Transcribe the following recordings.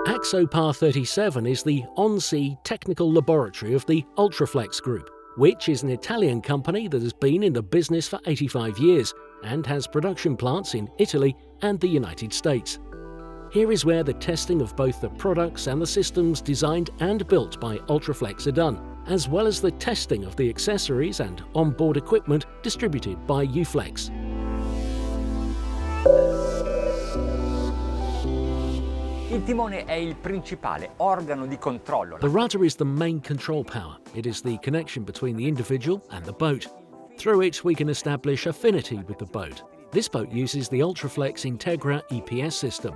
Axopar 37 is the on-sea technical laboratory of the Ultraflex group, which is an Italian company that has been in the business for 85 years and has production plants in Italy and the United States. Here is where the testing of both the products and the systems designed and built by Ultraflex are done, as well as the testing of the accessories and onboard equipment distributed by Uflex. Il timone è il principale organo di controllo. The rudder is the main control power. It is the connection between the individual and the boat. Through it, we can establish affinity with the boat. This boat uses the Ultraflex Integra EPS system.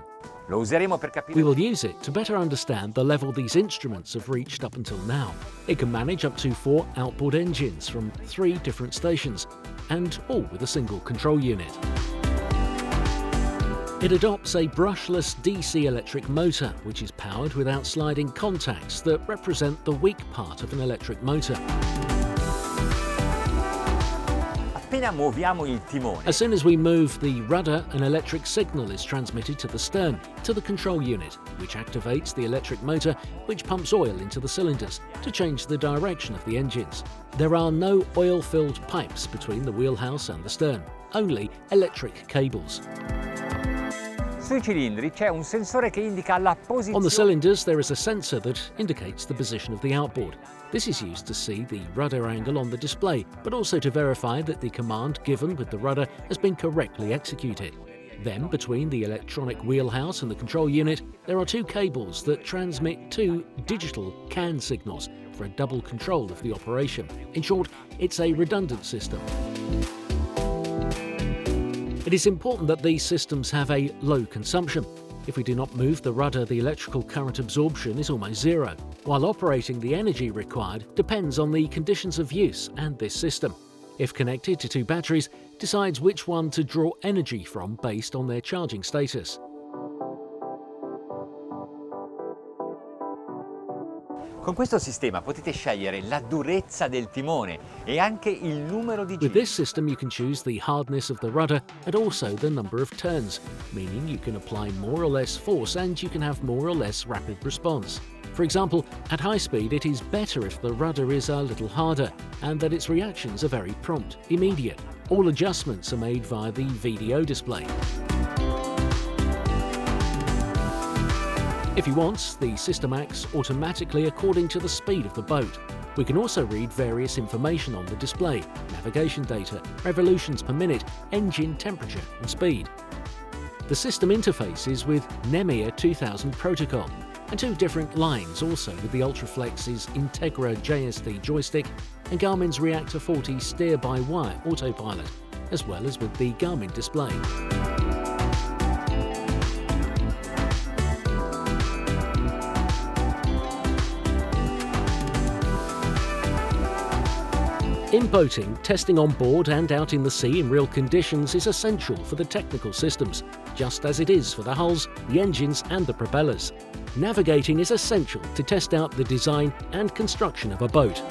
Lo useremo per capire. We will use it to better understand the level these instruments have reached up until now. It can manage up to 4 outboard engines from 3 different stations, and all with a single control unit. It adopts a brushless DC electric motor, which is powered without sliding contacts that represent the weak part of an electric motor. Appena muoviamo il timone. As soon as we move the rudder, an electric signal is transmitted to the stern, to the control unit, which activates the electric motor, which pumps oil into the cylinders to change the direction of the engines. There are no oil-filled pipes between the wheelhouse and the stern, only electric cables. Sui cilindri c'è un sensore che indica la posizione. On the cylinders, there is a sensor that indicates the position of the outboard. This is used to see the rudder angle on the display, but also to verify that the command given with the rudder has been correctly executed. Then, between the electronic wheelhouse and the control unit, there are 2 cables that transmit 2 digital CAN signals for a double control of the operation. In short, it's a redundant system. It is important that these systems have a low consumption. If we do not move the rudder, the electrical current absorption is almost zero, while operating the energy required depends on the conditions of use and this system. If connected to 2 batteries, decides which one to draw energy from based on their charging status. Con questo sistema potete scegliere la durezza del timone e anche il numero di With giri. this system you can choose the hardness of the rudder and also the number of turns, meaning you can apply more or less force and you can have more or less rapid response. For example, at high speed it is better if the rudder is a little harder and that its reactions are very prompt, immediate. All adjustments are made via the VDO display. If you want, the system acts automatically according to the speed of the boat. We can also read various information on the display: navigation data, revolutions per minute, engine temperature and speed. The system interfaces with NEMEA 2000 protocol and 2 different lines also with the Ultraflex's Integra JST joystick and Garmin's Reactor 40 steer-by-wire autopilot, as well as with the Garmin display. In boating, testing on board and out in the sea in real conditions is essential for the technical systems, just as it is for the hulls, the engines and the propellers. Navigating is essential to test out the design and construction of a boat.